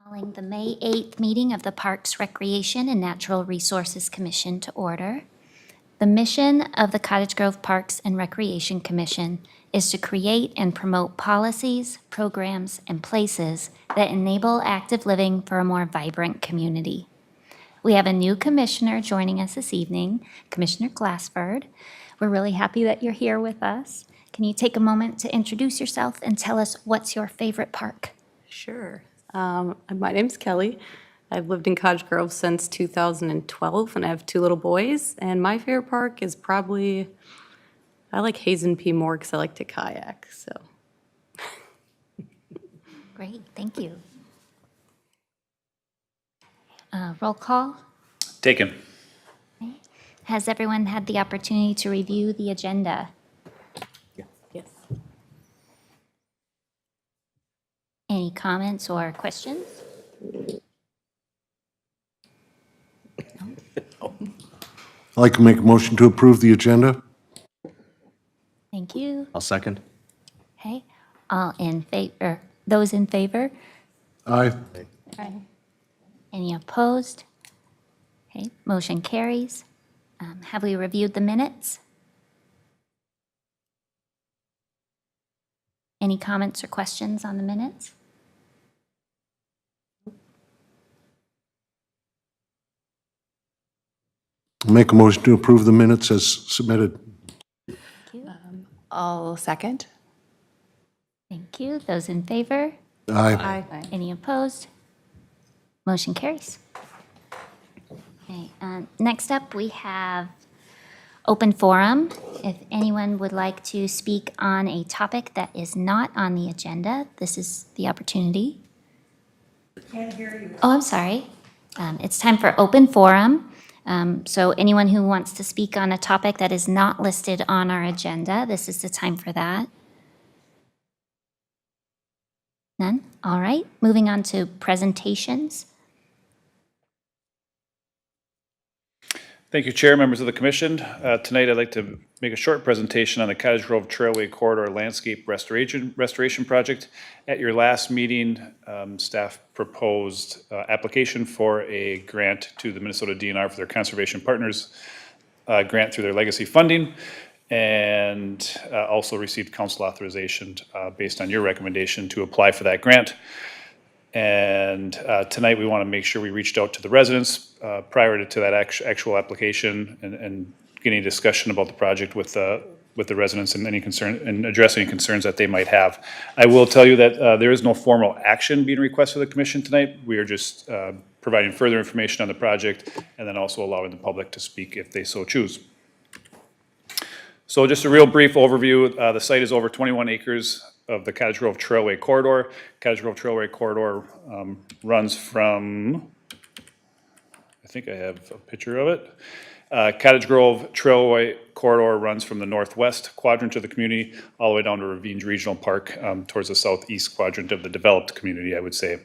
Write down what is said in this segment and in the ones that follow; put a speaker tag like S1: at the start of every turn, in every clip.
S1: Calling the May 8th meeting of the Parks, Recreation, and Natural Resources Commission to order. The mission of the Cottage Grove Parks and Recreation Commission is to create and promote policies, programs, and places that enable active living for a more vibrant community. We have a new commissioner joining us this evening, Commissioner Glassford. We're really happy that you're here with us. Can you take a moment to introduce yourself and tell us what's your favorite park?
S2: Sure. My name's Kelly. I've lived in Cottage Grove since 2012, and I have two little boys. And my favorite park is probably, I like Hazen P. more because I like to kayak, so.
S1: Great, thank you. Roll call.
S3: Taken.
S1: Has everyone had the opportunity to review the agenda?
S2: Yes.
S1: Any comments or questions?
S4: I'd like to make a motion to approve the agenda.
S1: Thank you.
S3: I'll second.
S1: Okay, all in favor, those in favor?
S4: Aye.
S1: Any opposed? Okay, motion carries. Have we reviewed the minutes? Any comments or questions on the minutes?
S4: Make a motion to approve the minutes as submitted.
S1: Thank you.
S5: I'll second.
S1: Thank you. Those in favor?
S4: Aye.
S1: Any opposed? Motion carries. Okay, next up, we have open forum. If anyone would like to speak on a topic that is not on the agenda, this is the opportunity.
S6: Can't hear you.
S1: Oh, I'm sorry. It's time for open forum. So anyone who wants to speak on a topic that is not listed on our agenda, this is the time for that. None? All right. Moving on to presentations.
S3: Thank you, Chair, members of the Commission. Tonight, I'd like to make a short presentation on the Cottage Grove Trailway Corridor Landscape Restoration Project. At your last meeting, staff proposed application for a grant to the Minnesota DNR for their Conservation Partners grant through their legacy funding, and also received council authorization based on your recommendation to apply for that grant. And tonight, we want to make sure we reached out to the residents prior to that actual application and getting a discussion about the project with the residents and any concern and address any concerns that they might have. I will tell you that there is no formal action being requested of the commission tonight. We are just providing further information on the project and then also allowing the public to speak if they so choose. So just a real brief overview. The site is over 21 acres of the Cottage Grove Trailway Corridor. Cottage Grove Trailway Corridor runs from, I think I have a picture of it. Cottage Grove Trailway Corridor runs from the northwest quadrant of the community all the way down to Ravines Regional Park towards the southeast quadrant of the developed community, I would say.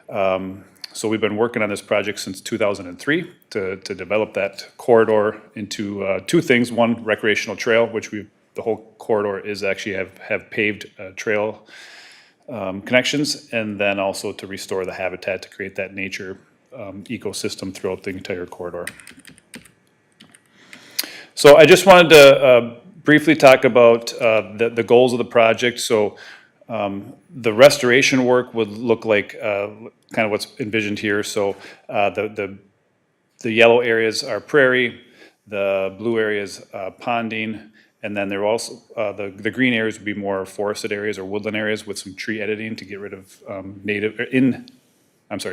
S3: So we've been working on this project since 2003 to develop that corridor into two things. One, recreational trail, which the whole corridor is actually have paved trail connections, and then also to restore the habitat to create that nature ecosystem throughout the entire corridor. So I just wanted to briefly talk about the goals of the project. So the restoration work would look like kind of what's envisioned here. So the yellow areas are prairie, the blue areas ponding, and then there are also the green areas would be more forested areas or woodland areas with some tree editing to get rid of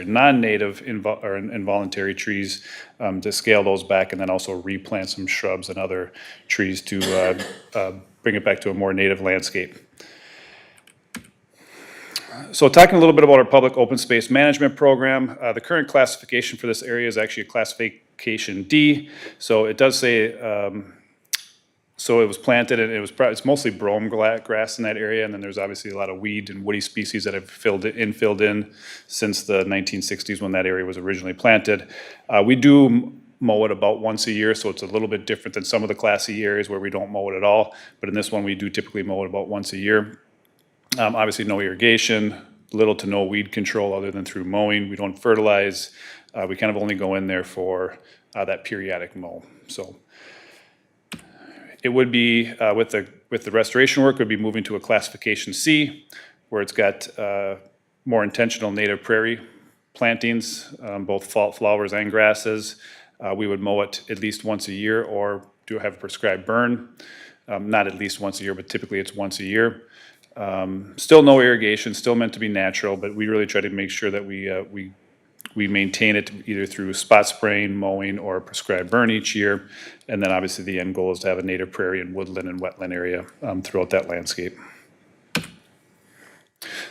S3: non-native or involuntary trees to scale those back, and then also replant some shrubs and other trees to bring it back to a more native landscape. So talking a little bit about our public open space management program, the current classification for this area is actually a classification D. So it does say, so it was planted and it's mostly brome grass in that area, and then there's obviously a lot of weed and woody species that have filled in since the 1960s when that area was originally planted. We do mow it about once a year, so it's a little bit different than some of the Class E areas where we don't mow it at all, but in this one we do typically mow it about once a year. Obviously no irrigation, little to no weed control other than through mowing. We don't fertilize. We kind of only go in there for that periodic mow. So it would be, with the restoration work, would be moving to a classification C, where it's got more intentional native prairie plantings, both fall flowers and grasses. We would mow it at least once a year or do have a prescribed burn. Not at least once a year, but typically it's once a year. Still no irrigation, still meant to be natural, but we really try to make sure that we maintain it either through spot spraying, mowing, or a prescribed burn each year. And then obviously the end goal is to have a native prairie and woodland and wetland area throughout that landscape.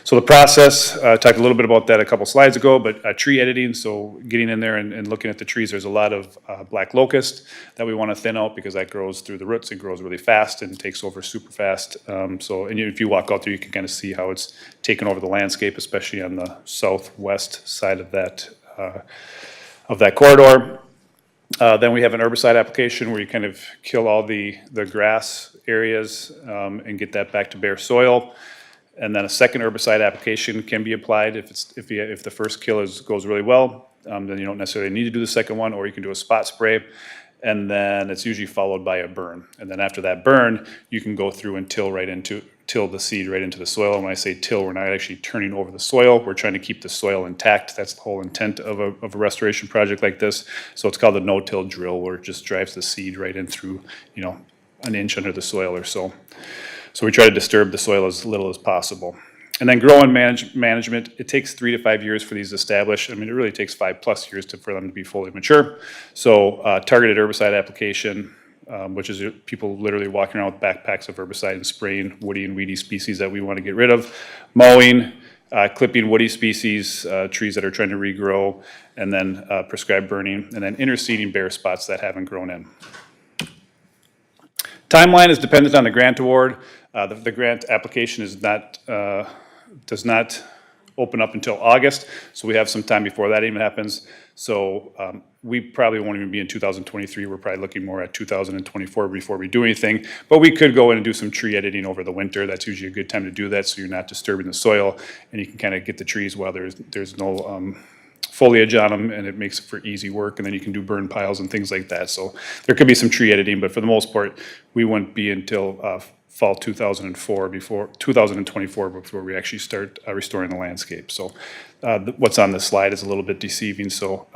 S3: So the process, I talked a little bit about that a couple slides ago, but tree editing, so getting in there and looking at the trees, there's a lot of black locust that we want to thin out because that grows through the roots and grows really fast and takes over super fast. And if you walk out there, you can kind of see how it's taken over the landscape, especially on the southwest side of that corridor. Then we have an herbicide application where you kind of kill all the grass areas and get that back to bare soil. And then a second herbicide application can be applied if the first kill goes really well. Then you don't necessarily need to do the second one, or you can do a spot spray. And then it's usually followed by a burn. And then after that burn, you can go through and till the seed right into the soil. And when I say till, we're not actually turning over the soil. We're trying to keep the soil intact. That's the whole intent of a restoration project like this. So it's called the no-till drill, where it just drives the seed right in through, an inch under the soil or so. So we try to disturb the soil as little as possible. And then grow and management, it takes 3 to 5 years for these to establish. I mean, it really takes 5+ years for them to be fully mature. So targeted herbicide application, which is people literally walking around with backpacks of herbicide and spraying woody and weedy species that we want to get rid of. Mowing, clipping woody species, trees that are trying to regrow, and then prescribed burning, and then interseeding bare spots that haven't grown in. Timeline is dependent on the grant award. The grant application does not open up until August, so we have some time before that even happens. So we probably won't even be in 2023. We're probably looking more at 2024 before we do anything. But we could go in and do some tree editing over the winter. That's usually a good time to do that, so you're not disturbing the soil, and you can kind of get the trees while there's no foliage on them, and it makes it for easy work, and then you can do burn piles and things like that. So there could be some tree editing, but for the most part, we wouldn't be until fall 2024 before we actually start restoring the landscape. So what's on this slide is a little bit deceiving. So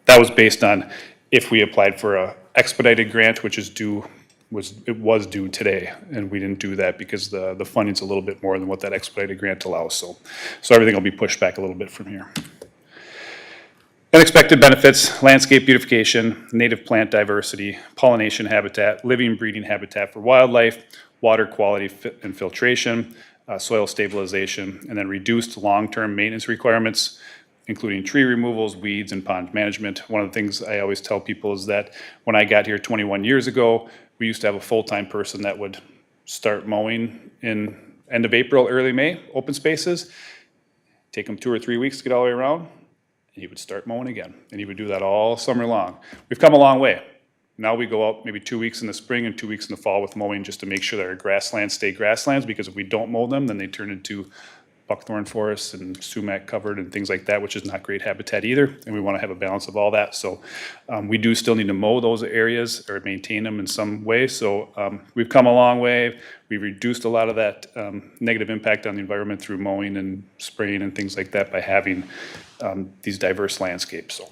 S3: that was based on if we applied for a expedited grant, which is it was due today, and we didn't do that because the funding's a little bit more than what that expedited grant allows. So everything will be pushed back a little bit from here. Unexpected benefits: landscape beautification, native plant diversity, pollination habitat, living breeding habitat for wildlife, water quality and filtration, soil stabilization, and then reduced long-term maintenance requirements, including tree removals, weeds, and pond management. One of the things I always tell people is that when I got here 21 years ago, we used to have a full-time person that would start mowing in end of April, early May, open spaces, take them 2 or 3 weeks to get all the way around, and he would start mowing again. And he would do that all summer long. We've come a long way. Now we go out maybe 2 weeks in the spring and 2 weeks in the fall with mowing just to make sure that our grasslands stay grasslands, because if we don't mow them, then they turn into buckthorn forests and sumac covered and things like that, which is not great habitat either. And we want to have a balance of all that. So we do still need to mow those areas or maintain them in some way. So we've come a long way. We've reduced a lot of that negative impact on the environment through mowing and spraying and things like that by having these diverse landscapes. So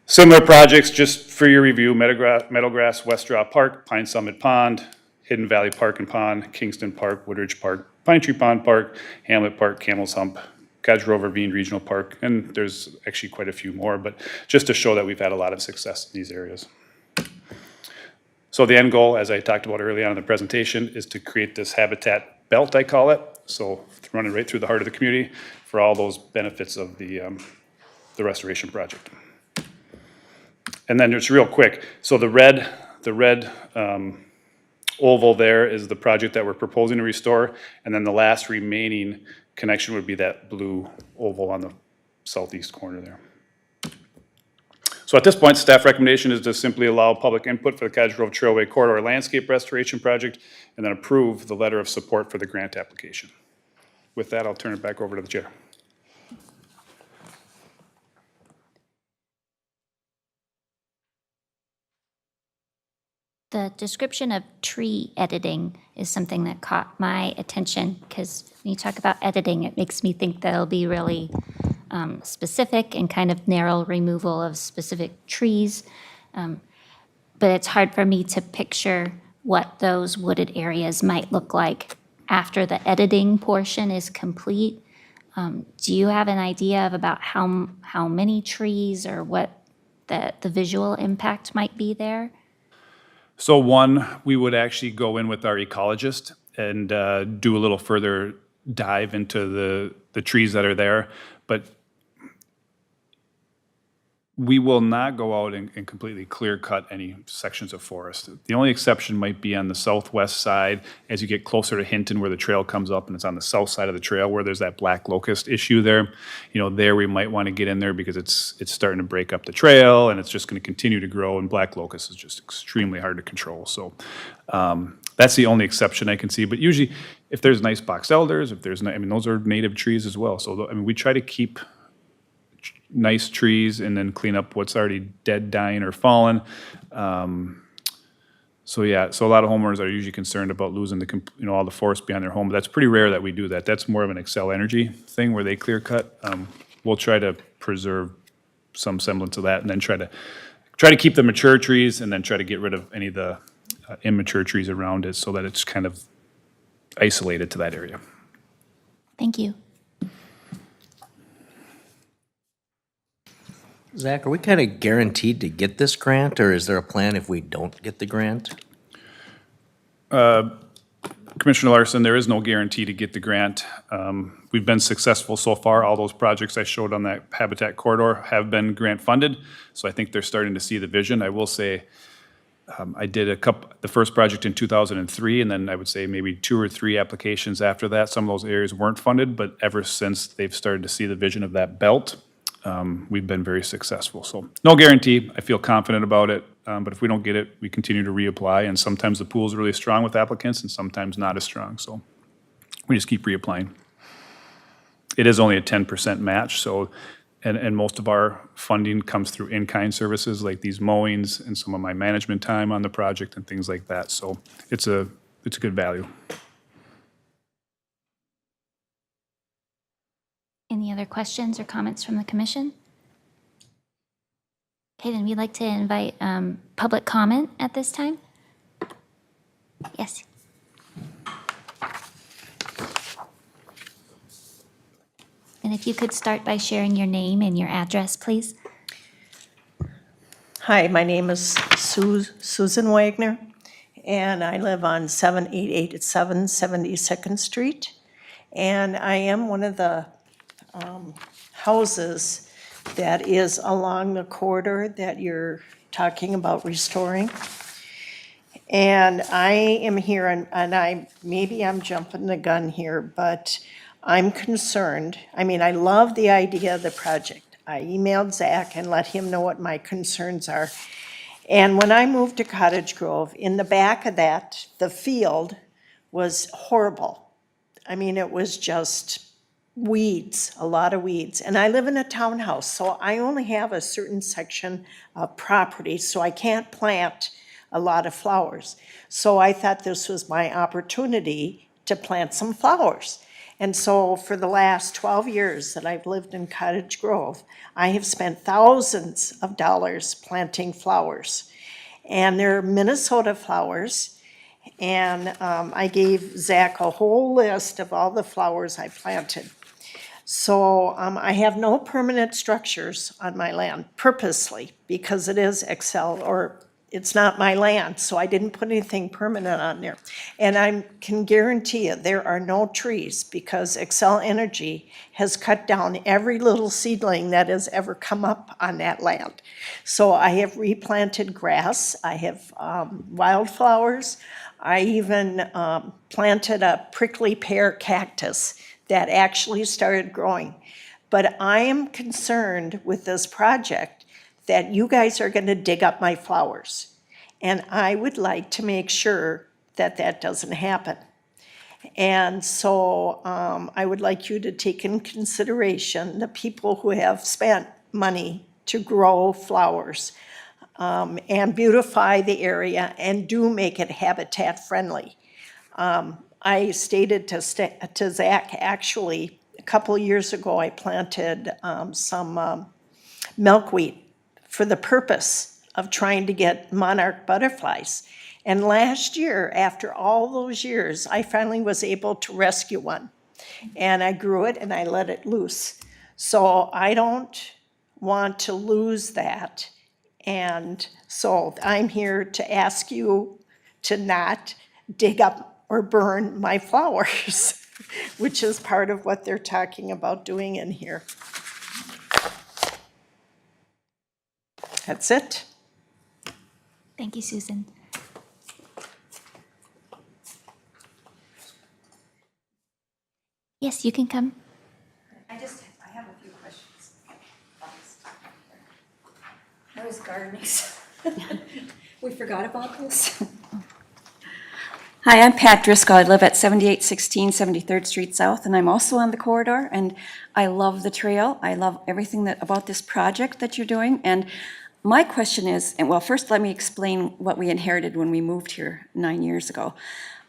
S3: similar projects, just for your review: Meadowgrass, West Draw Park, Pine Summit Pond, Hidden Valley Park and Pond, Kingston Park, Woodridge Park, Pine Tree Pond Park, Hamlet Park, Camel's Hump, Cottage Grove Ravine Regional Park, and there's actually quite a few more, but just to show that we've had a lot of success in these areas. So the end goal, as I talked about early on in the presentation, is to create this habitat belt, I call it, so running right through the heart of the community for all those benefits of the restoration project. And then just real quick, so the red oval there is the project that we're proposing to restore, and then the last remaining connection would be that blue oval on the southeast corner there. So at this point, staff recommendation is to simply allow public input for the Cottage Grove Trailway Corridor Landscape Restoration Project, and then approve the letter of support for the grant application. with that, I'll turn it back over to the chair.
S1: The description of tree editing is something that caught my attention, because when you talk about editing, it makes me think that it'll be really specific and kind of narrow removal of specific trees. But it's hard for me to picture what those wooded areas might look like after the editing portion is complete. Do you have an idea of about how many trees or what the visual impact might be there?
S3: So one, we would actually go in with our ecologist and do a little further dive into the trees that are there. But we will not go out and completely clear cut any sections of forest. The only exception might be on the southwest side as you get closer to Hinton where the trail comes up, and it's on the south side of the trail where there's that black locust issue there. You know, there we might want to get in there because it's starting to break up the trail and it's just going to continue to grow, and black locust is just extremely hard to control. So that's the only exception I can see. But usually if there's nice box elders, if there's, I mean, those are native trees as well. So, I mean, we try to keep nice trees and then clean up what's already dead, dying, or fallen. So yeah, so a lot of homeowners are usually concerned about losing all the forest behind their home, but that's pretty rare that we do that. That's more of an Excel Energy thing where they clear cut. We'll try to preserve some semblance of that and then try to keep the mature trees and then try to get rid of any of the immature trees around it so that it's kind of isolated to that area.
S1: Thank you.
S7: Zach, are we kind of guaranteed to get this grant, or is there a plan if we don't get the grant?
S3: Commissioner Larson, there is no guarantee to get the grant. We've been successful so far. All those projects I showed on that habitat corridor have been grant funded, so I think they're starting to see the vision. I will say I did the first project in 2003, and then I would say maybe 2 or 3 applications after that. Some of those areas weren't funded, but ever since they've started to see the vision of that belt, we've been very successful. So no guarantee. I feel confident about it. But if we don't get it, we continue to reapply. And sometimes the pool is really strong with applicants and sometimes not as strong. So we just keep reapplying. It is only a 10% match. So, and most of our funding comes through in-kind services like these mowings and some of my management time on the project and things like that. So it's a good value.
S1: Any other questions or comments from the commission? Okay, then we'd like to invite public comment at this time. Yes. And if you could start by sharing your name and your address, please.
S6: Hi, my name is Susan Wagner, and I live on 7887 72nd Street. And I am one of the houses that is along the corridor that you're talking about restoring. And I am here, and maybe I'm jumping the gun here, but I'm concerned. I mean, I love the idea of the project. I emailed Zach and let him know what my concerns are. And when I moved to Cottage Grove, in the back of that, the field was horrible. I mean, it was just weeds, a lot of weeds. And I live in a townhouse, so I only have a certain section of property, so I can't plant a lot of flowers. So I thought this was my opportunity to plant some flowers. And so for the last 12 years that I've lived in Cottage Grove, I have spent thousands of dollars planting flowers. And they're Minnesota flowers. And I gave Zach a whole list of all the flowers I planted. So I have no permanent structures on my land purposely because it is Excel, or it's not my land, so I didn't put anything permanent on there. And I can guarantee you there are no trees because Excel Energy has cut down every little seedling that has ever come up on that land. So I have replanted grass, I have wildflowers, I even planted a prickly pear cactus that actually started growing. But I am concerned with this project that you guys are gonna dig up my flowers. And I would like to make sure that that doesn't happen. And so I would like you to take in consideration the people who have spent money to grow flowers and beautify the area and do make it habitat friendly. I stated to Zach, actually, a couple years ago, I planted some milkweed for the purpose of trying to get monarch butterflies. And last year, after all those years, I finally was able to rescue one. And I grew it and I let it loose. So I don't want to lose that. And so I'm here to ask you to not dig up or burn my flowers, which is part of what they're talking about doing in here. That's it.
S1: Thank you, Susan. Yes, you can come.
S8: I have a few questions. I was gardening. We forgot about this. Hi, I'm Pat Driscoll. I live at 7816 73rd Street South, and I'm also on the corridor, and I love the trail. I love everything about this project that you're doing, and my question is, and well, first let me explain what we inherited when we moved here 9 years ago.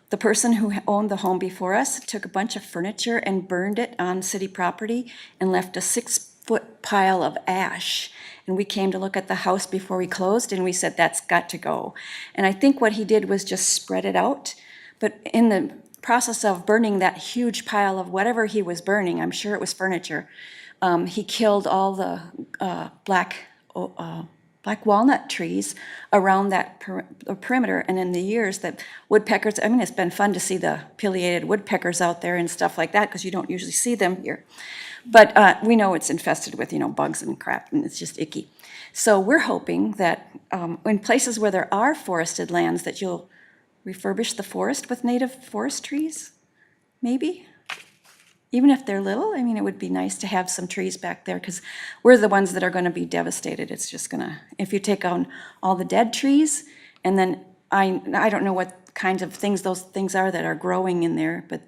S8: The person who owned the home before us took a bunch of furniture and burned it on city property and left a 6-foot pile of ash. And we came to look at the house before we closed, and we said, that's got to go. And I think what he did was just spread it out. But in the process of burning that huge pile of whatever he was burning, I'm sure it was furniture, he killed all the black walnut trees around that perimeter. And in the years that woodpeckers, I mean, it's been fun to see the pileated woodpeckers out there and stuff like that, because you don't usually see them here. But we know it's infested with, bugs and crap, and it's just icky. So we're hoping that in places where there are forested lands, that you'll refurbish the forest with native forest trees, maybe? Even if they're little, I mean, it would be nice to have some trees back there, because we're the ones that are going to be devastated. It's just going to, if you take on all the dead trees, and then I don't know what kinds of things those things are that are growing in there, but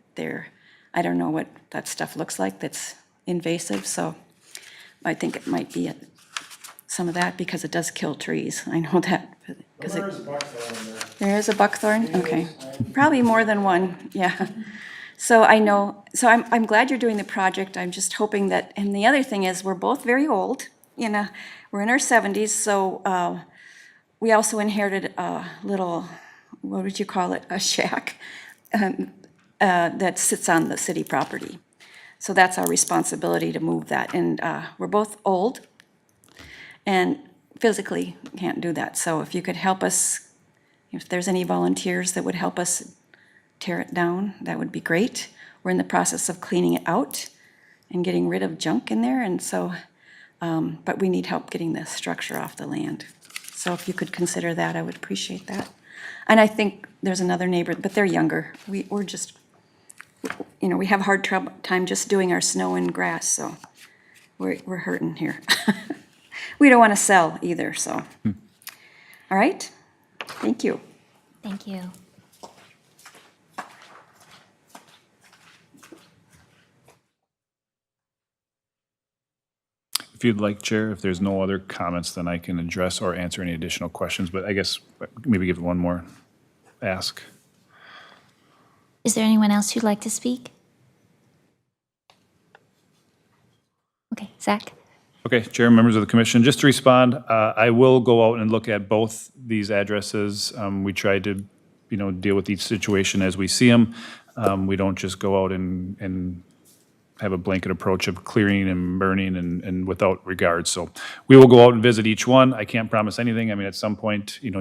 S8: I don't know what that stuff looks like that's invasive, so I think it might be some of that, because it does kill trees. I know that. There is buckthorn there. There is a buckthorn? Okay. Probably more than one, yeah. So I know, so I'm glad you're doing the project. I'm just hoping that, and the other thing is, we're both very old, we're in our 70s, so we also inherited a little, what would you call it, a shack that sits on the city property. So that's our responsibility to move that, and we're both old and physically can't do that. So if you could help us, if there's any volunteers that would help us tear it down, that would be great. We're in the process of cleaning it out and getting rid of junk in there, and so, but we need help getting the structure off the land. So if you could consider that, I would appreciate that. And I think there's another neighbor, but they're younger. We're just, we have a hard time just doing our snow and grass, so we're hurting here. We don't want to sell either, so. All right, thank you.
S1: Thank you.
S3: If you'd like, Chair, if there's no other comments, then I can address or answer any additional questions, but I guess maybe give it one more ask.
S1: Is there anyone else who'd like to speak? Okay, Zach?
S3: Okay, Chair, members of the commission, just to respond, I will go out and look at both these addresses. We tried to, deal with each situation as we see them. We don't just go out and have a blanket approach of clearing and burning and without regard. So we will go out and visit each one. I can't promise anything. I mean, at some point, you're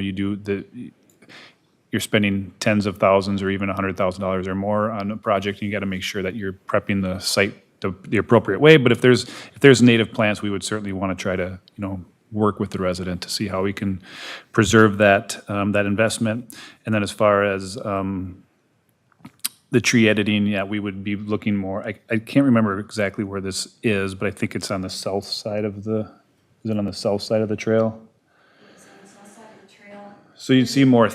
S3: spending tens of thousands or even $100,000 or more on a project, and you got to make sure that you're prepping the site the appropriate way. But if there's native plants, we would certainly want to try to, work with the resident to see how we can preserve that investment. And then as far as the tree editing, yeah, we would be looking more, I can't remember exactly where this is, but I think it's on the south side of is it on the south side of the trail? So you'd see more,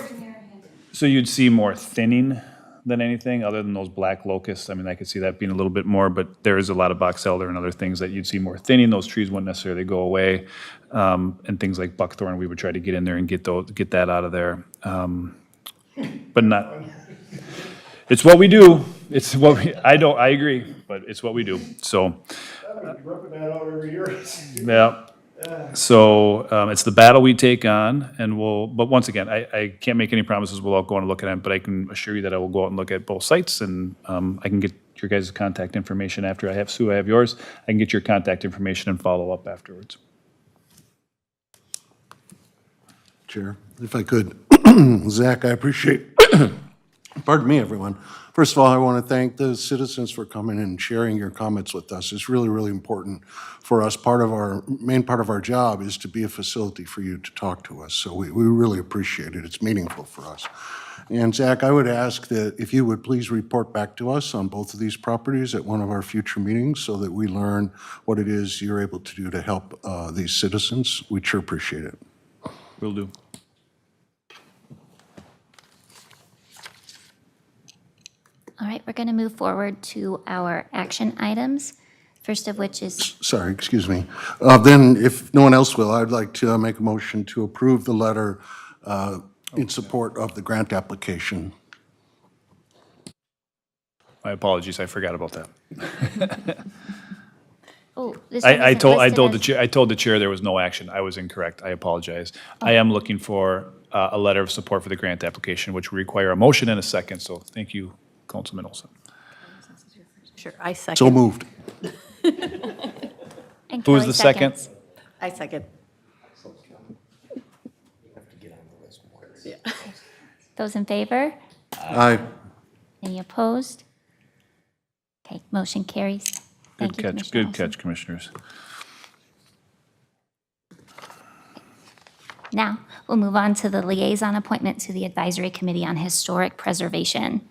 S3: thinning than anything, other than those black locusts. I mean, I could see that being a little bit more, but there is a lot of box elder and other things that you'd see more thinning. Those trees wouldn't necessarily go away. And things like buckthorn, we would try to get in there and get that out of there. But not, it's what we do. It's what we, I agree, but it's what we do. So, yeah. So it's the battle we take on, and but once again, I can't make any promises. We'll all go and look at it, but I can assure you that I will go out and look at both sites, and I can get your guys' contact information after I have Sue, I have yours. I can get your contact information and follow up afterwards.
S4: Chair, if I could, Zach, I appreciate, pardon me, everyone. First of all, I want to thank the citizens for coming and sharing your comments with us. It's really, really important for us. Main part of our job is to be a facility for you to talk to us. So we really appreciate it. It's meaningful for us. And Zach, I would ask that if you would please report back to us on both of these properties at one of our future meetings so that we learn what it is you're able to do to help these citizens. We'd sure appreciate it.
S3: Will do.
S1: All right, we're going to move forward to our action items, first of which is,
S4: Sorry, excuse me. Then, if no one else will, I'd like to make a motion to approve the letter in support of the grant application.
S3: My apologies, I forgot about that.
S1: oh, this one
S3: I
S1: isn't
S3: told
S1: listed
S3: I told the chair there was no action. I was incorrect. I apologize. I am looking for a letter of support for the grant application, which will require a motion and a second. So thank you, Councilman Olson.
S2: Sure, I second.
S4: So moved.
S1: and
S3: Who was
S1: Kelly
S3: the second?
S1: seconds.
S2: I second.
S1: Those in favor?
S4: Aye.
S1: Any opposed? Okay, motion carries. Thank
S3: Good
S1: you,
S3: catch.
S1: Commissioner
S3: Good
S1: Olson.
S3: catch, commissioners.
S1: Now, we'll move on to the liaison appointment to the Advisory Committee on Historic Preservation.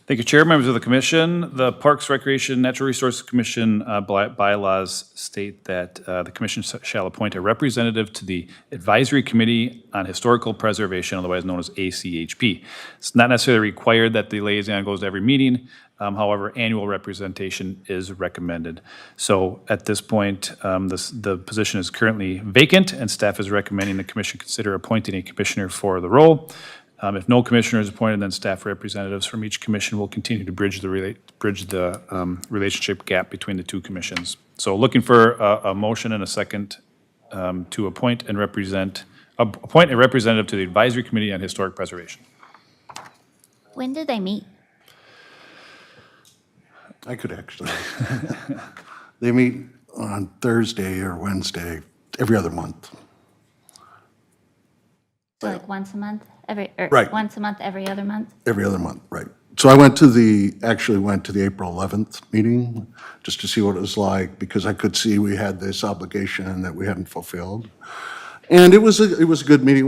S3: Thank you, Chair, members of the commission. The Parks, Recreation, Natural Resources Commission bylaws state that the commission shall appoint a representative to the Advisory Committee on Historical Preservation, otherwise known as ACHP. It's not necessarily required that the liaison goes to every meeting. However, annual representation is recommended. So at this point, the position is currently vacant, and staff is recommending the commission consider appointing a commissioner for the role. If no commissioner is appointed, then staff representatives from each commission will continue to bridge the relationship gap between the two commissions. So looking for a motion and a second to appoint a representative to the Advisory Committee on Historic Preservation.
S1: When do they meet?
S4: I could actually. They meet on Thursday or Wednesday, every other month.
S1: So like once a month?
S4: Right.
S1: Once a month, every other month?
S4: Every other month, right. So I actually went to the April 11th meeting, just to see what it was like, because I could see we had this obligation that we hadn't fulfilled. And it was a good meeting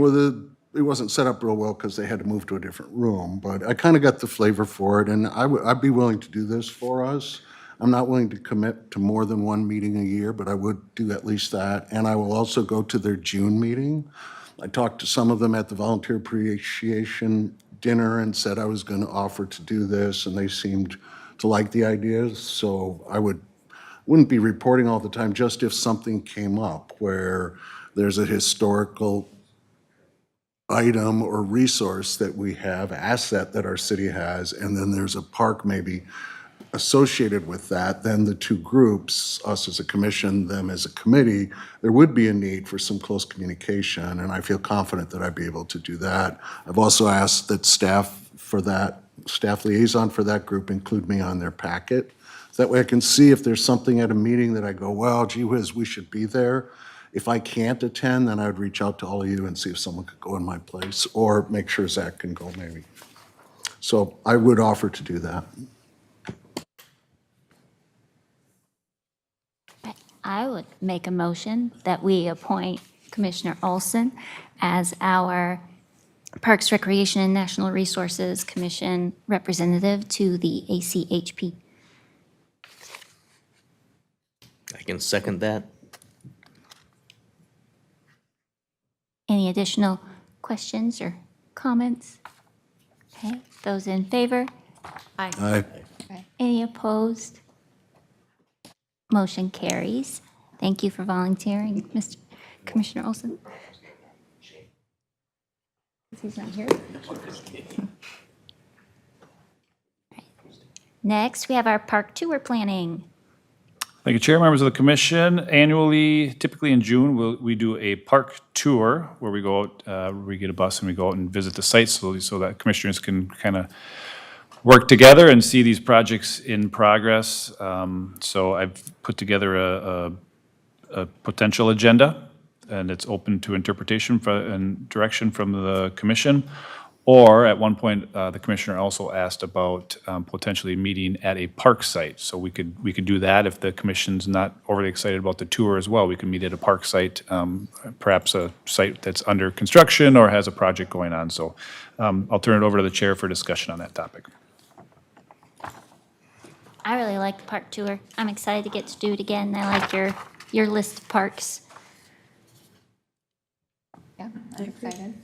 S4: it wasn't set up real well because they had to move to a different room, but I kind of got the flavor for it, and I'd be willing to do this for us. I'm not willing to commit to more than one meeting a year, but I would do at least that. And I will also go to their June meeting. I talked to some of them at the volunteer appreciation dinner and said I was going to offer to do this, and they seemed to like the idea. So I wouldn't be reporting all the time, just if something came up where there's a historical item or resource that we have, asset that our city has, and then there's a park maybe associated with that, then the two groups, us as a commission, them as a committee, there would be a need for some close communication, and I feel confident that I'd be able to do that. I've also asked that staff liaison for that group include me on their packet. That way I can see if there's something at a meeting that I go, well, gee whiz, we should be there. If I can't attend, then I would reach out to all of you and see if someone could go in my place, or make sure Zach can go maybe. So I would offer to do that.
S1: I would make a motion that we appoint Commissioner Olson as our Parks, Recreation, and National Resources Commission representative to the ACHP.
S7: I can second that.
S1: Any additional questions or comments? Okay, those in favor?
S4: Aye.
S1: Any opposed? Motion carries. Thank you for volunteering, Mr. Commissioner Olson. He's not here. Next, we have our park tour planning.
S3: Thank you, Chair, members of the commission. Annually, typically in June, we do a park tour where we go out, we get a bus and we go out and visit the sites so that commissioners can kind of work together and see these projects in progress. So I've put together a potential agenda, and it's open to interpretation and direction from the commission. Or at one point, the commissioner also asked about potentially meeting at a park site. So we could do that if the commission's not overly excited about the tour as well. We can meet at a park site, perhaps a site that's under construction or has a project going on. So I'll turn it over to the chair for discussion on that topic.
S1: I really like the park tour. I'm excited to get to do it again. I like your list of parks.
S5: Yeah, I'm excited.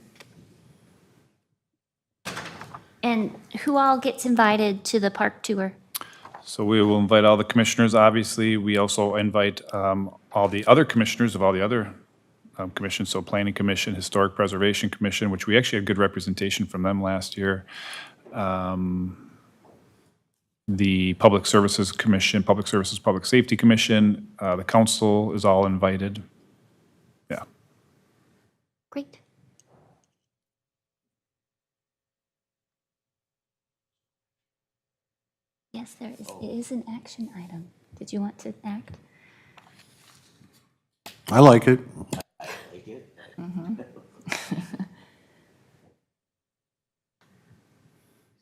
S1: And who all gets invited to the park tour?
S3: So we will invite all the commissioners, obviously. We also invite all the other commissioners of all the other commissions, so Planning Commission, Historic Preservation Commission, which we actually had good representation from them last year. The Public Services Commission, Public Services, Public Safety Commission, the council is all invited. Yeah.
S1: Great. Yes, there is, it is an action item. Did you want to act?
S4: I like it.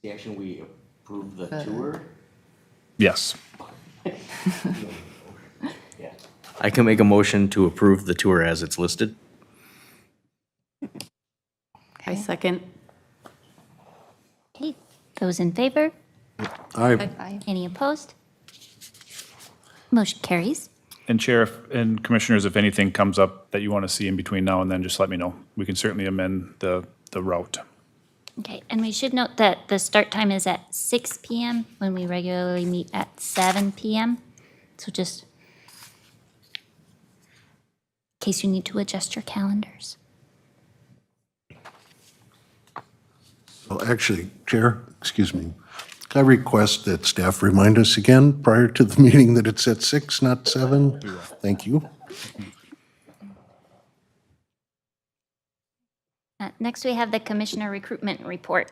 S7: The action, we approve the tour?
S3: Yes.
S7: I can make a motion to approve the tour as it's listed.
S2: I second.
S1: Okay, those in favor?
S4: Aye.
S1: Any opposed? Motion carries.
S3: And Chair and Commissioners, if anything comes up that you want to see in between now and then, just let me know. We can certainly amend the route.
S1: Okay, and we should note that the start time is at 6 PM when we regularly meet at 7 PM. So just in case you need to adjust your calendars.
S4: Well, actually, Chair, excuse me, can I request that staff remind us again prior to the meeting that it's at 6, not 7? Thank you.
S1: Next, we have the Commissioner Recruitment Report.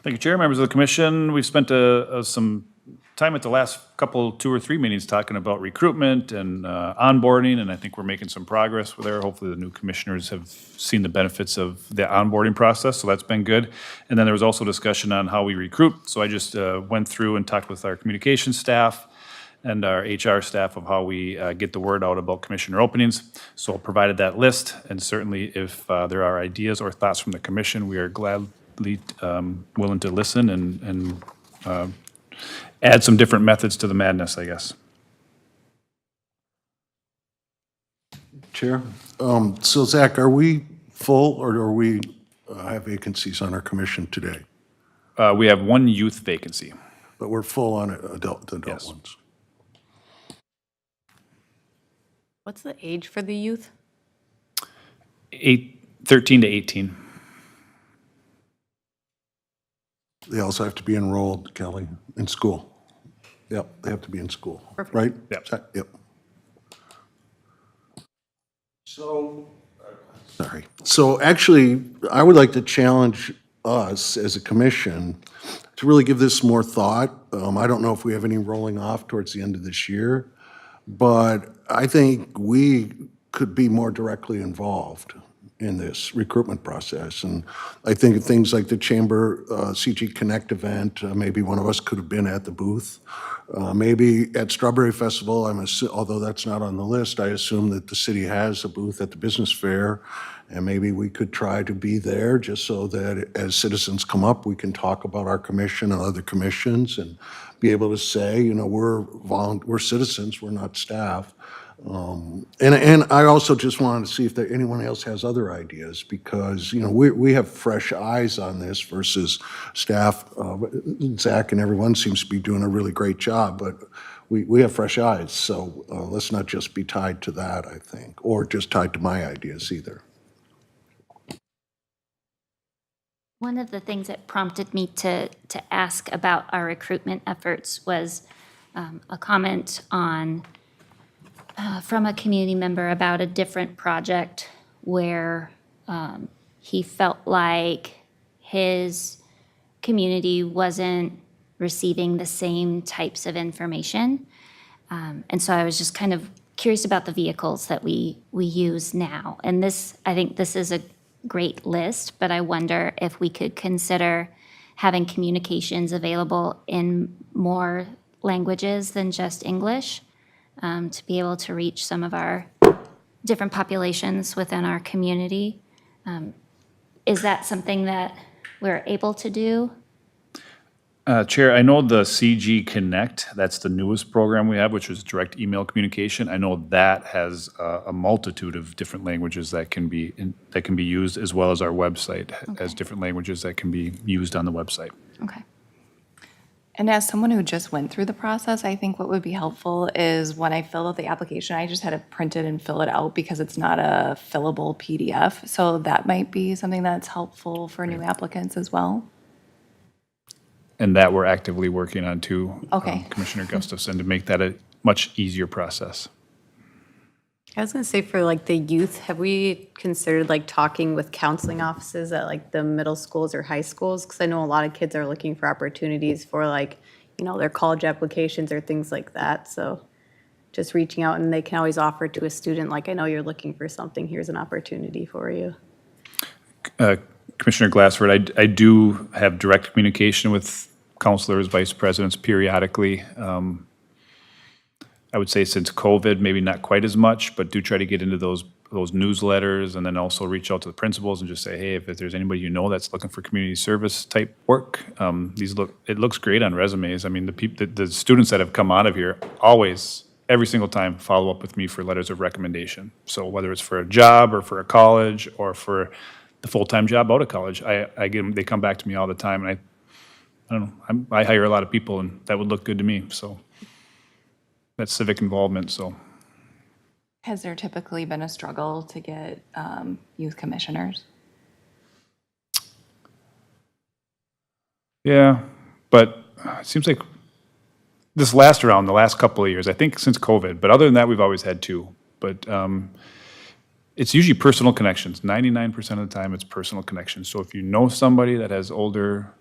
S3: Thank you, Chair, members of the commission. We've spent some time at the last couple, 2 or 3 meetings talking about recruitment and onboarding, and I think we're making some progress there. Hopefully, the new commissioners have seen the benefits of the onboarding process, so that's been good. And then there was also discussion on how we recruit. So I just went through and talked with our communications staff and our HR staff of how we get the word out about commissioner openings. So I provided that list, and certainly if there are ideas or thoughts from the commission, we are gladly willing to listen and add some different methods to the madness, I guess.
S4: Chair, so Zach, are we full or are we have vacancies on our commission today?
S3: We have 1 youth vacancy.
S4: But we're full on adult
S3: Yes.
S4: ones.
S2: What's the age for the youth?
S3: 13 to 18.
S4: They also have to be enrolled, Kelly, in school. Yep, they have to be in school,
S2: Perfect.
S4: right?
S3: Yep.
S4: Yep. So, sorry. So actually, I would like to challenge us as a commission to really give this more thought. I don't know if we have any rolling off towards the end of this year, but I think we could be more directly involved in this recruitment process. And I think things like the Chamber CG Connect event, maybe one of us could have been at the booth. Maybe at Strawberry Festival, although that's not on the list, I assume that the city has a booth at the business fair. And maybe we could try to be there just so that as citizens come up, we can talk about our commission and other commissions and be able to say, you know, we're citizens, we're not staff. And I also just wanted to see if anyone else has other ideas, because, we have fresh eyes on this versus staff. Zach and everyone seems to be doing a really great job, but we have fresh eyes, so let's not just be tied to that, I think, or just tied to my ideas either.
S1: One of the things that prompted me to ask about our recruitment efforts was a comment from a community member about a different project where he felt like his community wasn't receiving the same types of information. And so I was just kind of curious about the vehicles that we use now. And I think this is a great list, but I wonder if we could consider having communications available in more languages than just English, to be able to reach some of our different populations within our community. Is that something that we're able to do?
S3: Chair, I know the CG Connect, that's the newest program we have, which is direct email communication. I know that has a multitude of different languages that can be used, as well as our website has different languages that can be used on the website.
S1: Okay.
S5: And as someone who just went through the process, I think what would be helpful is when I filled out the application, I just had to print it and fill it out because it's not a fillable PDF. So that might be something that's helpful for new applicants as well.
S3: And that we're actively working on too,
S5: Okay.
S3: Commissioner Gustafson, to make that a much easier process.
S2: I was gonna say for like the youth, have we considered like talking with counseling offices at like the middle schools or high schools? Because I know a lot of kids are looking for opportunities for like, their college applications or things like that. So just reaching out, and they can always offer to a student, like, I know you're looking for something, here's an opportunity for you.
S3: Commissioner Glassford, I do have direct communication with counselors, vice presidents periodically. I would say since COVID, maybe not quite as much, but do try to get into those newsletters, and then also reach out to the principals and just say, hey, if there's anybody that's looking for community service type work, it looks great on resumes. I mean, the students that have come out of here always, every single time, follow up with me for letters of recommendation. So whether it's for a job or for a college or for the full-time job out of college, I get them, they come back to me all the time, and I don't know, I hire a lot of people, and that would look good to me, so. That's civic involvement, so.
S5: Has there typically been a struggle to get youth commissioners?
S3: Yeah, but it seems like this last round, the last couple of years, I think since COVID, but other than that, we've always had two. But it's usually personal connections. 99% of the time, it's personal connections. So if you know somebody that has older,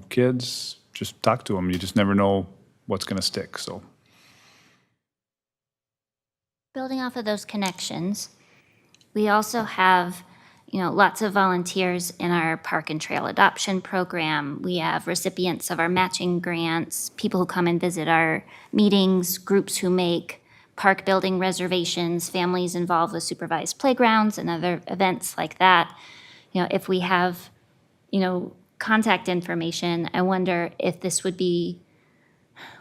S3: kids, just talk to them. You just never know what's going to stick, so.
S1: Building off of those connections, we also have, lots of volunteers in our park and trail adoption program. We have recipients of our matching grants, people who come and visit our meetings, groups who make park building reservations, families involved with supervised playgrounds and other events like that. If we have, contact information, I wonder if this would be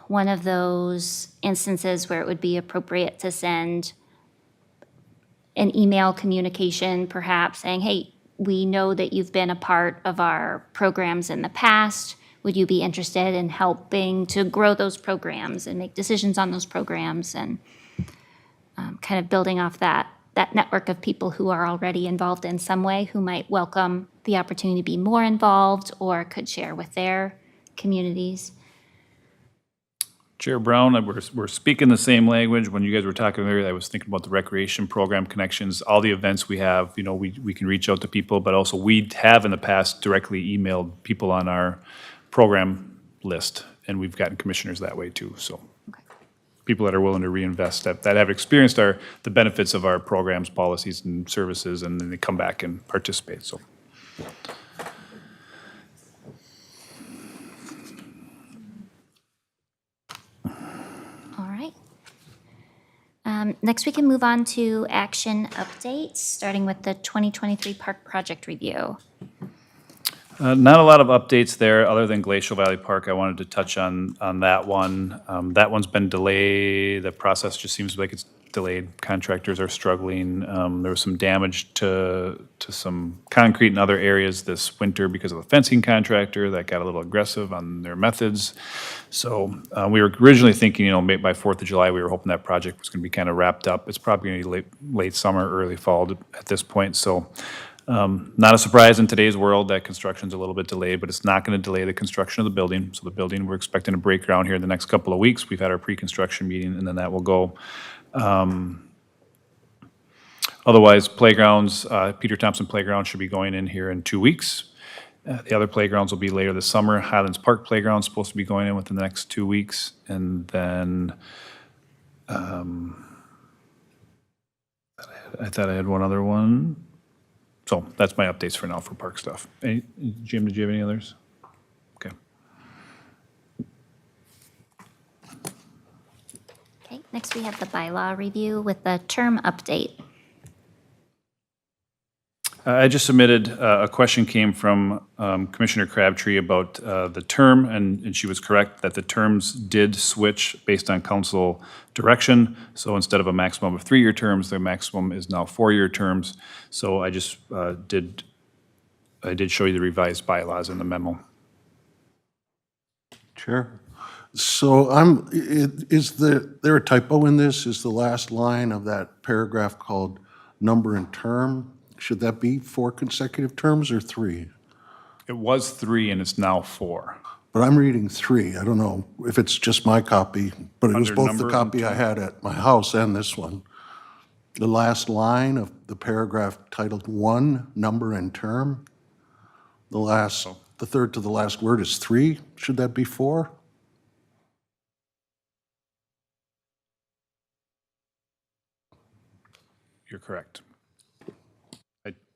S1: one of those instances where it would be appropriate to send an email communication, perhaps saying, hey, we know that you've been a part of our programs in the past. Would you be interested in helping to grow those programs and make decisions on those programs, and kind of building off that network of people who are already involved in some way, who might welcome the opportunity to be more involved or could share with their communities?
S3: Chair Brown, we're speaking the same language. When you guys were talking earlier, I was thinking about the recreation program connections, all the events we have, we can reach out to people, but also we have in the past directly emailed people on our program list, and we've gotten commissioners that way too, so. People that are willing to reinvest, that have experienced the benefits of our programs, policies, and services, and then they come back and participate, so.
S1: All right. Next, we can move on to action updates, starting with the 2023 Park Project Review.
S3: Not a lot of updates there, other than Glacial Valley Park. I wanted to touch on that one. That one's been delayed. The process just seems like it's delayed. Contractors are struggling. There was some damage to some concrete in other areas this winter because of the fencing contractor that got a little aggressive on their methods. So we were originally thinking, maybe by 4th of July, we were hoping that project was going to be kind of wrapped up. It's probably going to be late summer, early fall at this point. So not a surprise in today's world that construction's a little bit delayed, but it's not going to delay the construction of the building. So the building, we're expecting to break ground here in the next couple of weeks. We've had our pre-construction meeting, and then that will go. Otherwise, playgrounds, Peter Thompson Playground should be going in here in 2 weeks. The other playgrounds will be later this summer. Highlands Park Playground's supposed to be going in within the next 2 weeks. And then, I thought I had one other one. So that's my updates for now for park stuff. Jim, did you have any others? Okay.
S1: Okay, next we have the bylaw review with the term update.
S3: I just submitted, a question came from Commissioner Crabtree about the term, and she was correct that the terms did switch based on council direction. So instead of a maximum of 3-year terms, their maximum is now 4-year terms. So I just did show you the revised bylaws in the memo.
S4: Chair? So is there a typo in this? Is the last line of that paragraph called number and term? Should that be 4 consecutive terms or 3?
S3: It was 3 and it's now 4.
S4: But I'm reading 3. I don't know if it's just my copy, but it was
S3: Under
S4: both
S3: number
S4: the
S3: and
S4: copy I had at my house and this one. The last line of the paragraph titled 1, number and term, the third to the last word is 3. Should that be 4?
S3: You're correct.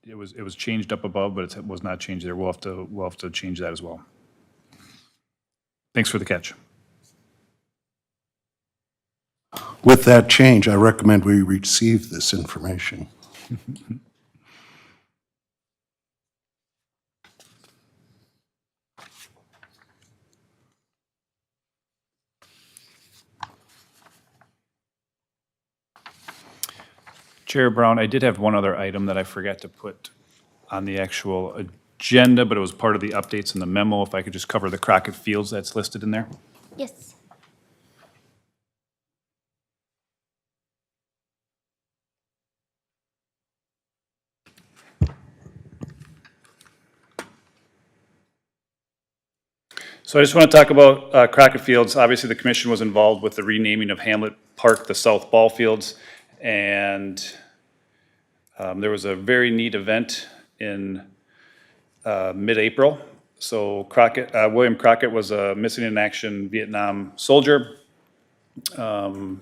S3: It was changed up above, but it was not changed there. We'll have to change that as well. Thanks for the catch.
S4: With that change, I recommend we receive this information.
S3: Chair Brown, I did have one other item that I forgot to put on the actual agenda, but it was part of the updates in the memo. If I could just cover the Crockett Fields that's listed in there.
S1: Yes.
S3: So I just want to talk about Crockett Fields. Obviously, the commission was involved with the renaming of Hamlet Park, the South Ball Fields, and there was a very neat event in mid-April. So William Crockett was a missing in action Vietnam soldier. And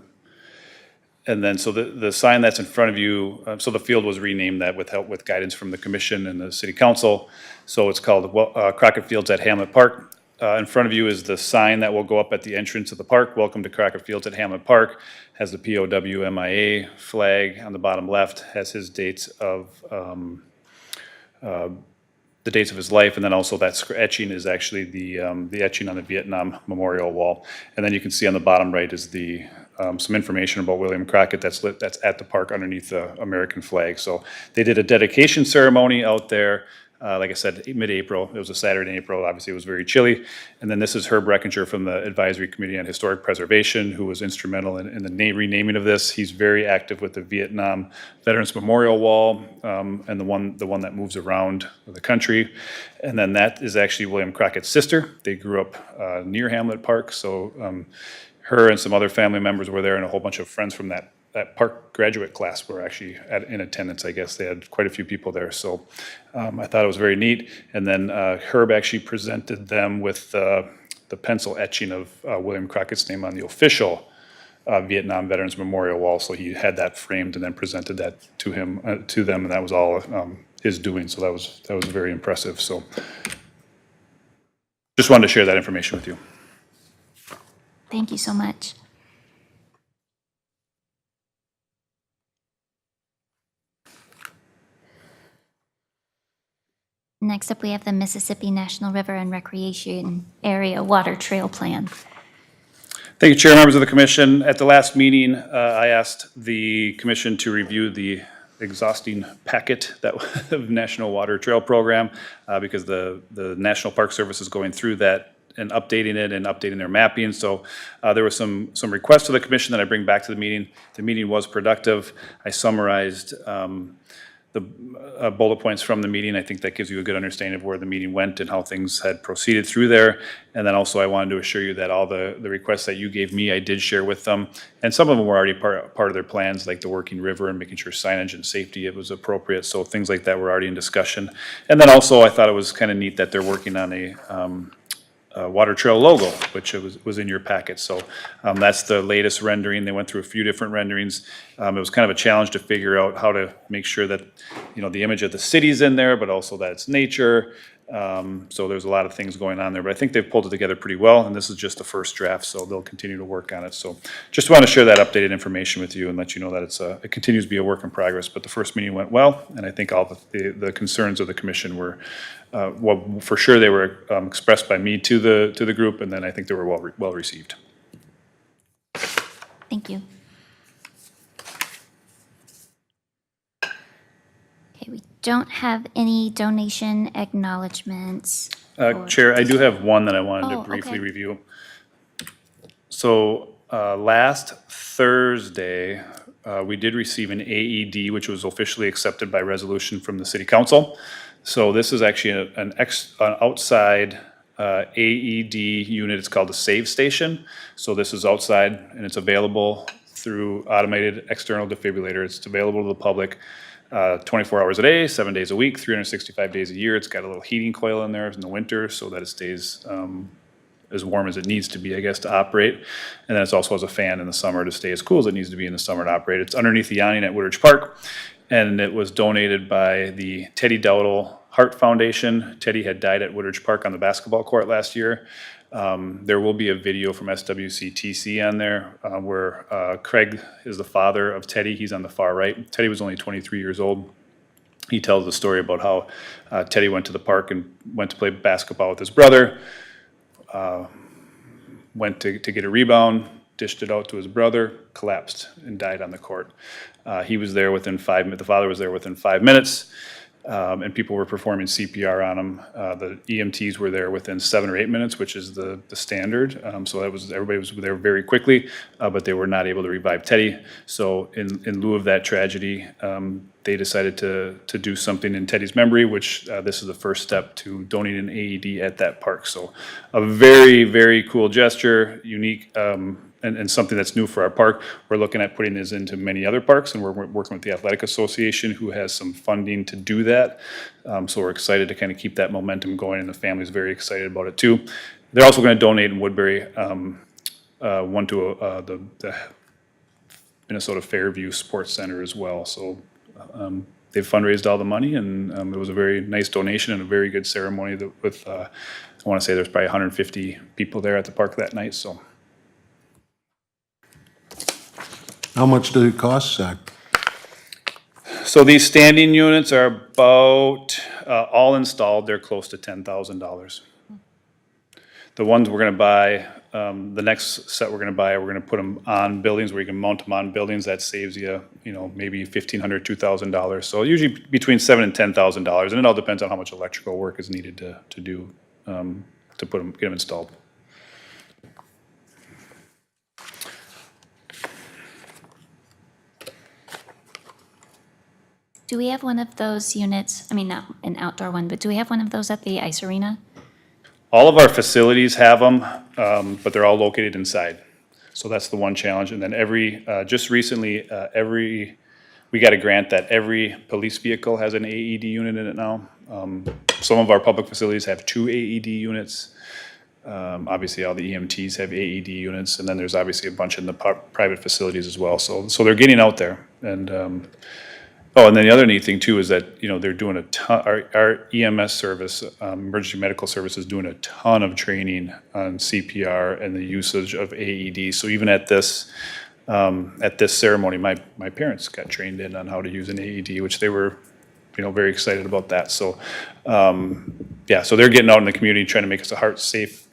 S3: then, so the sign that's in front of you, so the field was renamed that with help, with guidance from the commission and the city council. So it's called Crockett Fields at Hamlet Park. In front of you is the sign that will go up at the entrance of the park. Welcome to Crockett Fields at Hamlet Park. Has the POW MIA flag on the bottom left. Has his dates of the dates of his life, and then also that etching is actually the etching on the Vietnam Memorial Wall. And then you can see on the bottom right is the some information about William Crockett that's at the park underneath the American flag. So they did a dedication ceremony out there. Like I said, mid-April. It was a Saturday in April. Obviously, it was very chilly. And then this is Herb Reckinger from the Advisory Committee on Historic Preservation, who was instrumental in the renaming of this. He's very active with the Vietnam Veterans Memorial Wall and the one that moves around the country. And then that is actually William Crockett's sister. They grew up near Hamlet Park. So her and some other family members were there, and a whole bunch of friends from that park graduate class were actually in attendance. I guess they had quite a few people there. So I thought it was very neat. And then Herb actually presented them with the pencil etching of William Crockett's name on the official Vietnam Veterans Memorial Wall. So he had that framed and then presented that to them, and that was all his doing. So that was very impressive. So just wanted to share that information with you.
S1: Thank you so much. Next up, we have the Mississippi National River and Recreation Area Water Trail Plan.
S3: Thank you, Chair, members of the commission. At the last meeting, I asked the commission to review the exhausting packet that of National Water Trail Program because the National Park Service is going through that and updating it and updating their mapping. So there was some requests to the commission that I bring back to the meeting. The meeting was productive. I summarized the bullet points from the meeting. I think that gives you a good understanding of where the meeting went and how things had proceeded through there. And then also I wanted to assure you that all the requests that you gave me, I did share with them. And some of them were already part of their plans, like the working river and making sure signage and safety it was appropriate. So things like that were already in discussion. And then also I thought it was kind of neat that they're working on a water trail logo, which was in your packet. So that's the latest rendering. They went through a few different renderings. It was kind of a challenge to figure out how to make sure that, you know, the image of the city's in there, but also that it's nature. So there's a lot of things going on there, but I think they've pulled it together pretty well, and this is just the first draft, so they'll continue to work on it. So just want to share that updated information with you and let you know that it continues to be a work in progress, but the first meeting went well, and I think all the concerns of the commission were, well, for sure they were expressed by me to the group, and then I think they were well received.
S1: Thank you. Okay, we don't have any donation acknowledgements.
S3: Chair, I do have one that I wanted to
S1: Oh,
S3: briefly
S1: okay.
S3: review. So last Thursday, we did receive an AED, which was officially accepted by resolution from the city council. So this is actually an outside AED unit. It's called a Save Station. So this is outside and it's available through automated external defibrillator. It's available to the public 24 hours a day, 7 days a week, 365 days a year. It's got a little heating coil in there in the winter so that it stays as warm as it needs to be, I guess, to operate. And then it also has a fan in the summer to stay as cool as it needs to be in the summer to operate. It's underneath the awning at Woodridge Park, and it was donated by the Teddy Dowdle Heart Foundation. Teddy had died at Woodridge Park on the basketball court last year. There will be a video from SWCTC on there where Craig is the father of Teddy. He's on the far right. Teddy was only 23 years old. He tells the story about how Teddy went to the park and went to play basketball with his brother, went to get a rebound, dished it out to his brother, collapsed and died on the court. He was there within 5 minutes. The father was there within 5 minutes. And people were performing CPR on him. The EMTs were there within 7 or 8 minutes, which is the standard. So everybody was there very quickly, but they were not able to revive Teddy. So in lieu of that tragedy, they decided to do something in Teddy's memory, which this is the first step to donating an AED at that park. So a very, very cool gesture, unique, and something that's new for our park. We're looking at putting this into many other parks, and we're working with the Athletic Association, who has some funding to do that. So we're excited to kind of keep that momentum going, and the family's very excited about it too. They're also going to donate in Woodbury one to the Minnesota Fairview Sports Center as well. So they've fundraised all the money, and it was a very nice donation and a very good ceremony with, I want to say there's probably 150 people there at the park that night, so.
S4: How much did it cost, Zach?
S3: So these standing units are about, all installed, they're close to $10,000. The ones we're gonna buy, the next set we're gonna buy, we're gonna put them on buildings where you can mount them on buildings. That saves you, maybe $1,500, $2,000. So usually between $7,000 and $10,000, and it all depends on how much electrical work is needed to do, to get them installed.
S1: Do we have one of those units, I mean, not an outdoor one, but do we have one of those at the ice arena?
S3: All of our facilities have them, but they're all located inside. So that's the one challenge. And then just recently, we got a grant that every police vehicle has an AED unit in it now. Some of our public facilities have 2 AED units. Obviously, all the EMTs have AED units, and then there's obviously a bunch in the private facilities as well. So they're getting out there. And and then the other neat thing too is that, they're doing a ton, our EMS service, emergency medical service, is doing a ton of training on CPR and the usage of AED. So even at this ceremony, my parents got trained in on how to use an AED, which they were, very excited about that. So, so they're getting out in the community trying to make us a heart safe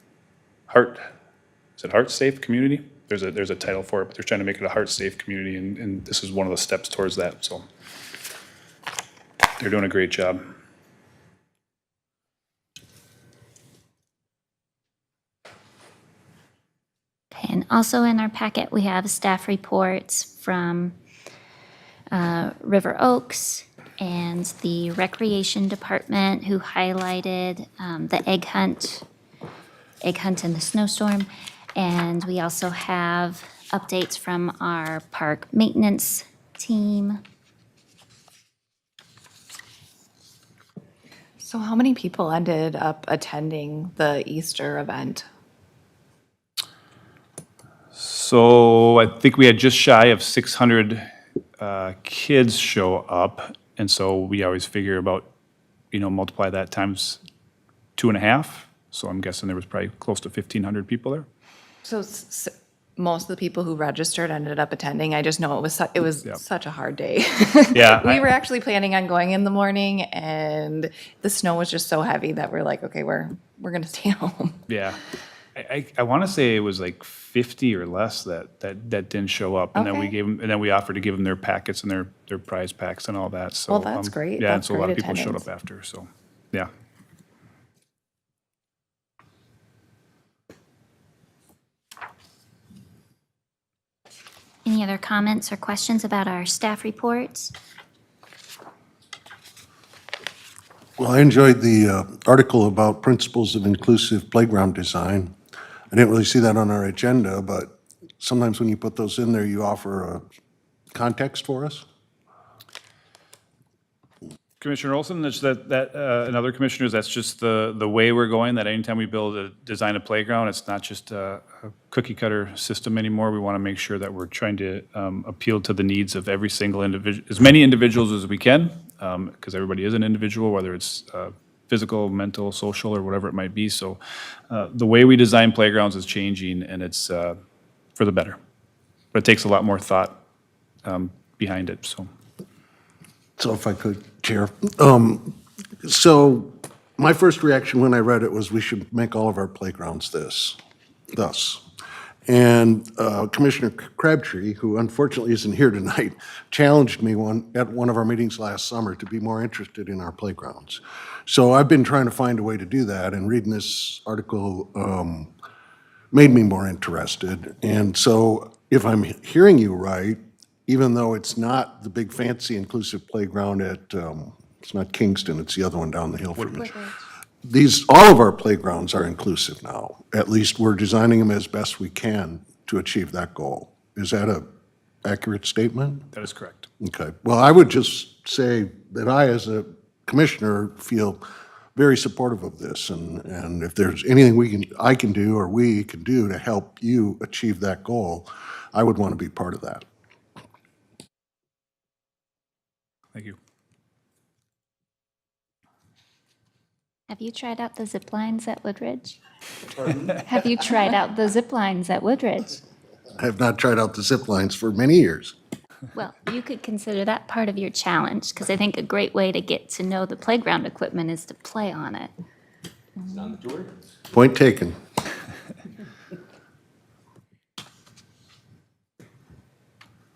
S3: community? there's a title for it, but they're trying to make it a heart-safe community, and this is one of the steps towards that, so. They're doing a great job.
S1: Okay, and also in our packet, we have staff reports from River Oaks and the Recreation Department, who highlighted the egg hunt in the snowstorm. And we also have updates from our park maintenance team.
S5: So how many people ended up attending the Easter event?
S3: So I think we had just shy of 600 kids show up, and so we always figure about, multiply that times 2.5. So I'm guessing there was probably close to 1,500 people there.
S5: So most of the people who registered ended up attending. I just know it was
S3: Yep.
S5: such a hard day.
S3: Yeah,
S5: We were actually planning on going in the morning, and the snow was just so heavy that we're like, okay, we're gonna stay home.
S3: Yeah. I want to say it was like 50 or less that didn't show up, and then we
S5: Okay.
S3: gave them, and then we offered to give them their packets and their prize packs and all that. So
S5: Well, that's great.
S3: Yeah, and
S5: That's
S3: so a lot of
S5: great
S3: people showed
S5: attendance.
S3: up after. So, yeah.
S1: Any other comments or questions about our staff reports?
S4: Well, I enjoyed the article about principles of inclusive playground design. I didn't really see that on our agenda, but sometimes when you put those in there, you offer a context for us.
S3: Commissioner Olson, that's and other commissioners, that's just the way we're going, that anytime we design a playground, it's not just a cookie cutter system anymore. We want to make sure that we're trying to appeal to the needs of every single individual, as many individuals as we can, because everybody is an individual, whether it's physical, mental, social, or whatever it might be. So the way we design playgrounds is changing, and it's for the better. But it takes a lot more thought behind it, so.
S4: So if I could, Chair. So my first reaction when I read it was we should make all of our playgrounds thus. And Commissioner Crabtree, who unfortunately isn't here tonight, challenged me at one of our meetings last summer to be more interested in our playgrounds. So I've been trying to find a way to do that, and reading this article made me more interested. And so if I'm hearing you right, even though it's not the big fancy inclusive playground at, it's not Kingston, it's the other one down the hill from us. All of our playgrounds are inclusive now. At least we're designing them as best we can to achieve that goal. Is that a accurate statement?
S3: That is correct.
S4: Okay. Well, I would just say that I, as a commissioner, feel very supportive of this. And if there's anything I can do or we can do to help you achieve that goal, I would want to be part of that.
S3: Thank you.
S1: Have you tried out the zip lines at Woodridge? Have you tried out the zip lines at Woodridge?
S4: I have not tried out the zip lines for many years.
S1: Well, you could consider that part of your challenge, because I think a great way to get to know the playground equipment is to play on it.
S4: Point taken.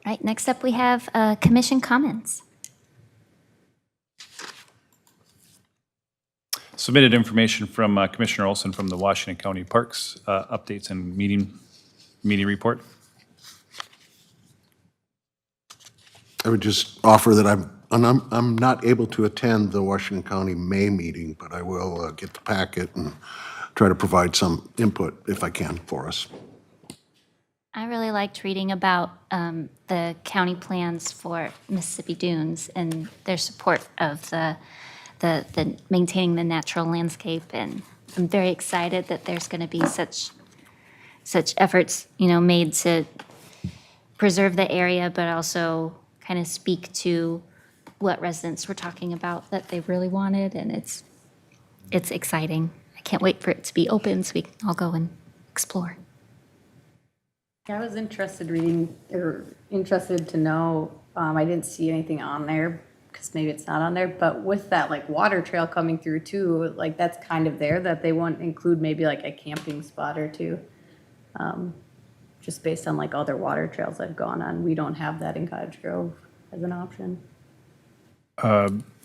S1: Right, next up, we have commission comments.
S3: Submitted information from Commissioner Olson from the Washington County Parks, updates and meeting report.
S4: I would just offer that I'm not able to attend the Washington County May meeting, but I will get the packet and try to provide some input if I can for us.
S1: I really liked reading about the county plans for Mississippi Dunes and their support of the maintaining the natural landscape, and I'm very excited that there's going to be such efforts, made to preserve the area, but also kind of speak to what residents were talking about that they really wanted, and it's exciting. I can't wait for it to be open so we can all go and explore.
S2: I was interested to know, I didn't see anything on there, because maybe it's not on there, but with that like water trail coming through too, like that's kind of there, that they want to include maybe like a camping spot or two. just based on like other water trails I've gone on, we don't have that in Cottage Grove as an option.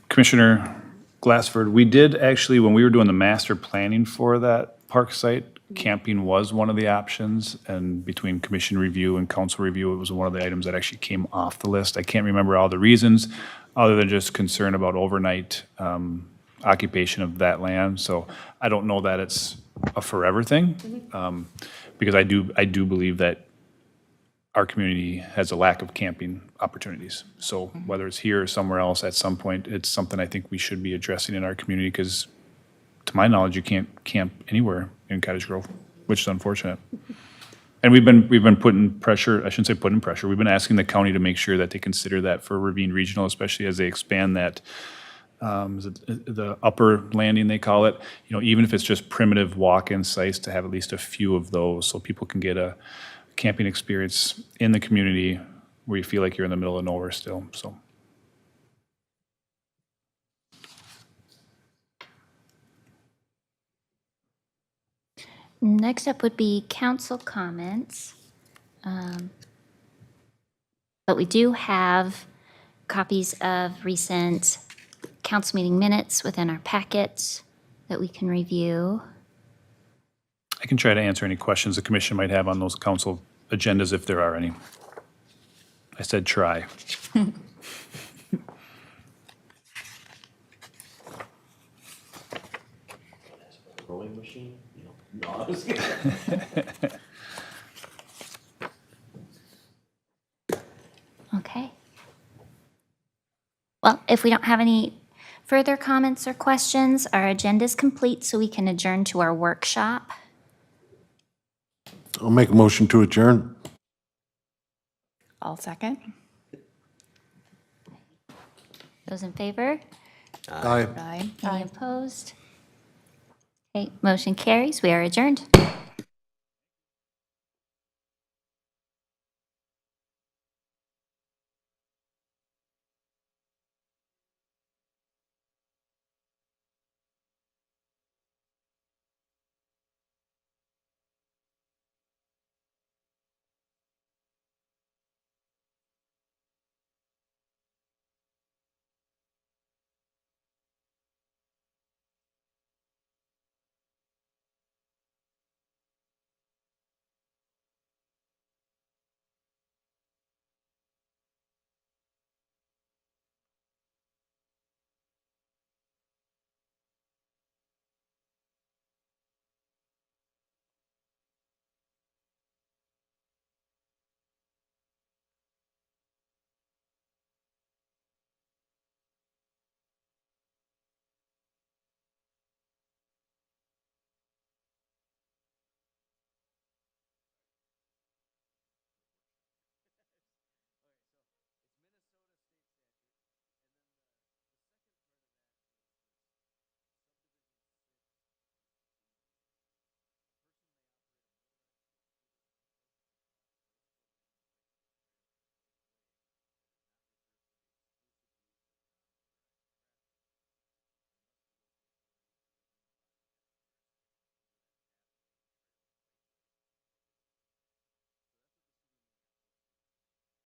S3: Commissioner Glassford, we did actually, when we were doing the master planning for that park site, camping was one of the options, and between commission review and council review, it was one of the items that actually came off the list. I can't remember all the reasons, other than just concern about overnight occupation of that land. So I don't know that it's a forever thing, because I do believe that our community has a lack of camping opportunities. So whether it's here or somewhere else, at some point, it's something I think we should be addressing in our community, because to my knowledge, you can't camp anywhere in Cottage Grove, which is unfortunate. And we've been putting pressure, I shouldn't say putting pressure, we've been asking the county to make sure that they consider that for Ravine Regional, especially as they expand that, is it the upper landing, they call it, even if it's just primitive walk-in sites, to have at least a few of those so people can get a camping experience in the community where you feel like you're in the middle of nowhere still, so.
S1: Next up would be council comments. But we do have copies of recent council meeting minutes within our packets that we can review.
S3: I can try to answer any questions the commission might have on those council agendas if there are any. I said try.
S7: Rolling machine? No, I was
S1: Okay. Well, if we don't have any further comments or questions, our agenda is complete, so we can adjourn to our workshop.
S4: I'll make a motion to adjourn.
S5: I'll second.
S1: Those in favor?
S4: Aye.
S5: Aye.
S1: Any opposed? Okay, motion carries. We are adjourned.